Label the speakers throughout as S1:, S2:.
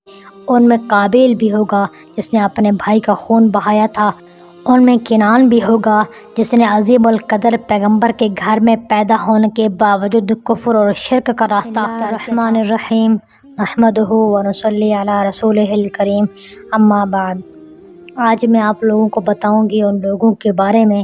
S1: ان میں قابیل بھی ہوگا جس نے اپنے بھائی کا خون بہایا تھا، ان میں کنعان بھی ہوگا جس نے عظیم القدر پیغمبر کے گھر میں پیدا ہونے کے باوجود کفر اور شرک کا راستہ اختیار کیا تھا۔ الرحمن الرحیم، نحمدہ ونصلی علی رسولہ الکریم، اما بعد۔ آج میں آپ لوگوں کو بتاؤں گی ان لوگوں کے بارے میں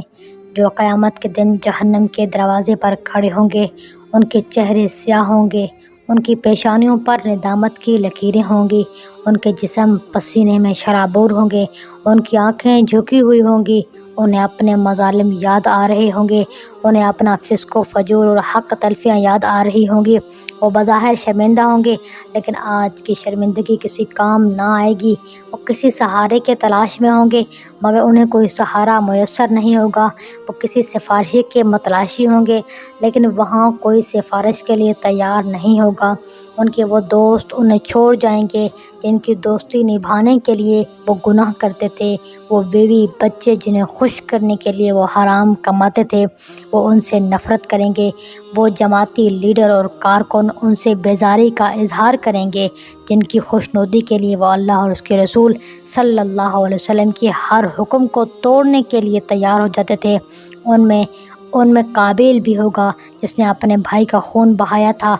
S1: جو قیامت کے دن جہنم کے دروازے پر کھڑے ہوں گے۔ ان کے چہرے سیاہ ہوں گے، ان کی پیشانیوں پر ندامت کی لکیریں ہوں گی، ان کے جسم پسینے میں شرابور ہوں گے، ان کی آنکھیں جھکی ہوئی ہوں گی، انہیں اپنے مظالم یاد آ رہے ہوں گے، انہیں اپنا فسق و فجور اور حق تلفیاں یاد آ رہی ہوں گی۔ وہ بظاہر شرمندہ ہوں گے، لیکن آج کی شرمندگی کسی کام نہ آئے گی۔ وہ کسی سہارے کے تلاش میں ہوں گے، مگر انہیں کوئی سہارا میسر نہیں ہوگا۔ وہ کسی سفارشی کے متلاشی ہوں گے، لیکن وہاں کوئی سفارش کے لیے تیار نہیں ہوگا۔ ان کے وہ دوست انہیں چھوڑ جائیں گے جن کی دوستی نبھانے کے لیے وہ گناہ کرتے تھے، وہ بیوی بچے جنہیں خوش کرنے کے لیے وہ حرام کماتے تھے، وہ ان سے نفرت کریں گے۔ وہ جماعتی لیڈر اور کارکن ان سے بیزاری کا اظہار کریں گے جن کی خوشنودی کے لیے وہ اللہ اور اس کے رسول صلی اللہ علیہ وسلم کے ہر حکم کو توڑنے کے لیے تیار ہو جاتے تھے۔ ان میں قابیل بھی ہوگا جس نے اپنے بھائی کا خون بہایا تھا،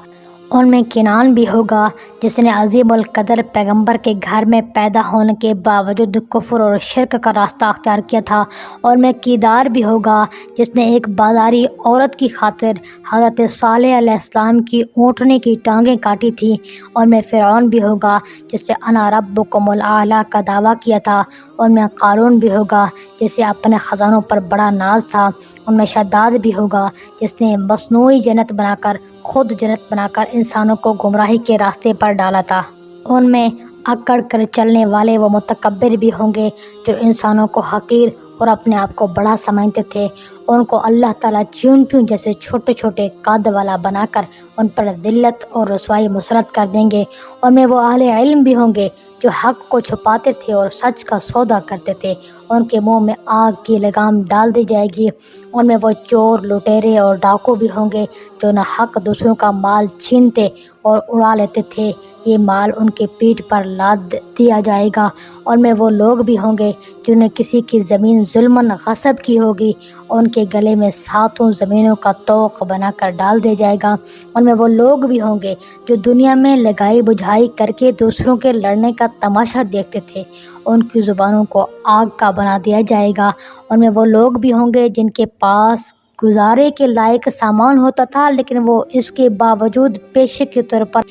S1: ان میں کنعان بھی ہوگا جس نے عظیم القدر پیغمبر کے گھر میں پیدا ہونے کے باوجود کفر اور شرک کا راستہ اختیار کیا تھا، اور میں کیدار بھی ہوگا جس نے ایک بازاری عورت کی خاطر حضرت صالح علیہ السلام کی اونٹنے کی ٹانگیں کاٹی تھیں، اور میں فرعون بھی ہوگا جس نے انا ربکم الاعلیٰ کا دعویٰ کیا تھا، ان میں قارون بھی ہوگا جسے اپنے خزانوں پر بڑا ناز تھا، ان میں شداد بھی ہوگا جس نے مصنوعی جنت بنا کر خود جنت بنا کر انسانوں کو گمراہی کے راستے پر ڈالا تھا۔ ان میں اکڑ کر چلنے والے وہ متکبر بھی ہوں گے جو انسانوں کو حقیر اور اپنے آپ کو بڑا سمجھتے تھے۔ ان کو اللہ تعالیٰ چیونٹیوں جیسے چھوٹے چھوٹے قد والا بنا کر ان پر ذلت اور رسوائی مسلط کر دیں گے۔ ان میں وہ اہل علم بھی ہوں گے جو حق کو چھپاتے تھے اور سچ کا سودا کرتے تھے، ان کے منہ میں آگ کی لگام ڈال دی جائے گی۔ ان میں وہ چور، لٹیرے اور ڈاکو بھی ہوں گے جو نہ حق دوسروں کا مال چھینتے اور اڑا لیتے تھے، یہ مال ان کے پیٹھ پر لاد دیا جائے گا۔ ان میں وہ لوگ بھی ہوں گے جنہیں کسی کی زمین ظلماً غصب کی ہوگی، ان کے گلے میں 7 زمینوں کا طوق بنا کر ڈال دیا جائے گا۔ ان میں وہ لوگ بھی ہوں گے جو دنیا میں لگائی بجھائی کر کے دوسروں کے لڑنے کا تماشا دیکھتے تھے، ان کی زبانوں کو آگ کا بنا دیا جائے گا۔ ان میں وہ لوگ بھی ہوں گے جن کے پاس گزارے کے لائق سامان ہوتا تھا، لیکن وہ اس کے باوجود پیشے کے طور پر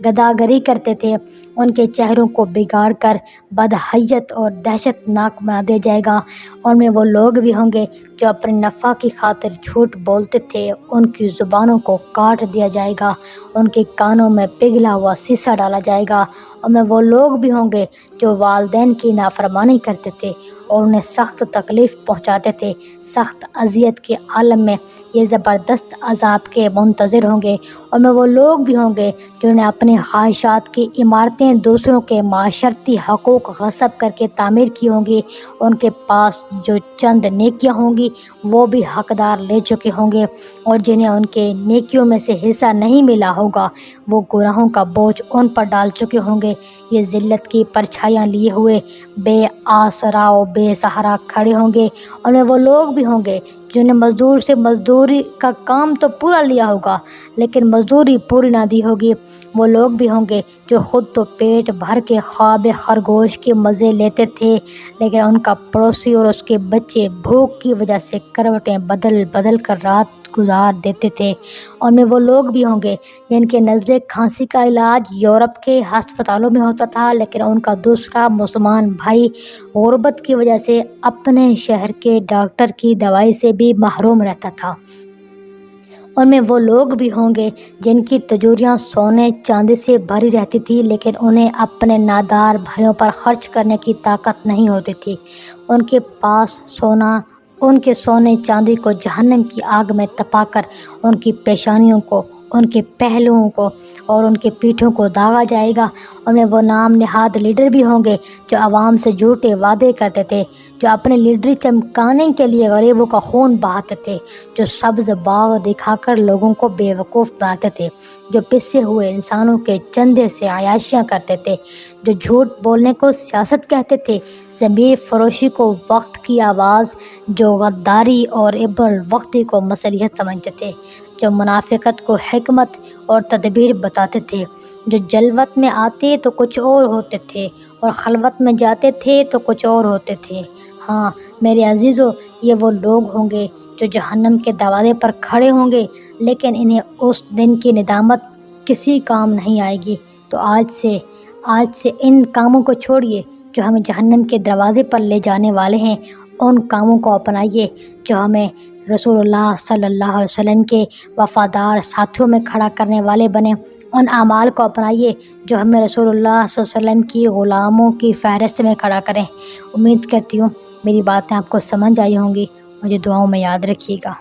S1: گداگری کرتے تھے، ان کے چہروں کو بگاڑ کر بدحیت اور دہشت ناک بنا دیا جائے گا۔ ان میں وہ لوگ بھی ہوں گے جو اپنے نفع کی خاطر جھوٹ بولتے تھے، ان کی زبانوں کو کاٹ دیا جائے گا، ان کے کانوں میں پگھلا ہوا سیسا ڈالا جائے گا۔ ان میں وہ لوگ بھی ہوں گے جو والدین کی نافرمانی کرتے تھے اور انہیں سخت تکلیف پہنچاتے تھے، سخت اذیت کے عالم میں یہ زبردست عذاب کے منتظر ہوں گے۔ ان میں وہ لوگ بھی ہوں گے جنہوں نے اپنی خواہشات کی عمارتیں دوسروں کے معاشرتی حقوق غصب کر کے تعمیر کی ہوں گی، ان کے پاس جو چند نیکیاں ہوں گی وہ بھی حقدار لے چکے ہوں گے، اور جنہیں ان کے نیکیوں میں سے حصہ نہیں ملا ہوگا وہ گناہوں کا بوجھ ان پر ڈال چکے ہوں گے۔ یہ ذلت کی پرچھائیاں لیے ہوئے بے آسرا و بے سہارا کھڑے ہوں گے۔ ان میں وہ لوگ بھی ہوں گے جنہیں مزدور سے مزدوری کا کام تو پورا لیا ہوگا لیکن مزدوری پوری نہ دی ہوگی۔ وہ لوگ بھی ہوں گے جو خود تو پیٹ بھر کے خواب خرگوش کے مزے لیتے تھے، لیکن ان کا پڑوسی اور اس کے بچے بھوک کی وجہ سے کروٹیں بدل بدل کر رات گزار دیتے تھے۔ ان میں وہ لوگ بھی ہوں گے جن کے نزدیک کھانسی کا علاج یورپ کے ہسپتالوں میں ہوتا تھا، لیکن ان کا دوسرا مسلمان بھائی غربت کی وجہ سے اپنے شہر کے ڈاکٹر کی دوائی سے بھی محروم رہتا تھا۔ ان میں وہ لوگ بھی ہوں گے جن کی تجوریاں سونے چاندی سے بھری رہتی تھی، لیکن انہیں اپنے نادار بھائیوں پر خرچ کرنے کی طاقت نہیں ہوتی تھی۔ ان کے پاس ان کے سونے چاندی کو جہنم کی آگ میں تپا کر ان کی پیشانیوں کو، ان کے پہلوؤں کو اور ان کے پیٹھوں کو داغا جائے گا، ان میں وہ نام نہاد لیڈر بھی ہوں گے جو عوام سے جھوٹے وعدے کرتے تھے، جو اپنی لیڈری چمکانے کے لیے غریبوں کا خون بہاتے تھے، جو سبز باغ دکھا کر لوگوں کو بیوقوف بناتے تھے، جو پسے ہوئے انسانوں کے چندے سے عیاشیاں کرتے تھے، جو جھوٹ بولنے کو سیاست کہتے تھے، ضمیر فروشی کو وقت کی آواز، جو غداری اور ابن الوقتی کو مصلحت سمجھتے تھے، جو منافقت کو حکمت اور تدبیر بتاتے تھے، جو جلوت میں آتے تو کچھ اور ہوتے تھے اور خلوت میں جاتے تھے تو کچھ اور ہوتے تھے۔ ہاں میرے عزیزو، یہ وہ لوگ ہوں گے جو جہنم کے دروازے پر کھڑے ہوں گے، لیکن انہیں اس دن کی ندامت کسی کام نہیں آئے گی۔ تو آج سے ان کاموں کو چھوڑیے جو ہمیں جہنم کے دروازے پر لے جانے والے ہیں، ان کاموں کو اپنائیے جو ہمیں رسول اللہ صلی اللہ علیہ وسلم کے وفادار ساتھیوں میں کھڑا کرنے والے بنے، ان اعمال کو اپنائیے جو ہمیں رسول اللہ صلی اللہ علیہ وسلم کی غلاموں کی فہرست میں کھڑا کریں۔ امید کرتی ہوں میری باتیں آپ کو سمجھ آئی ہوں گی، مجھے دعاؤں میں یاد رکھیے گا۔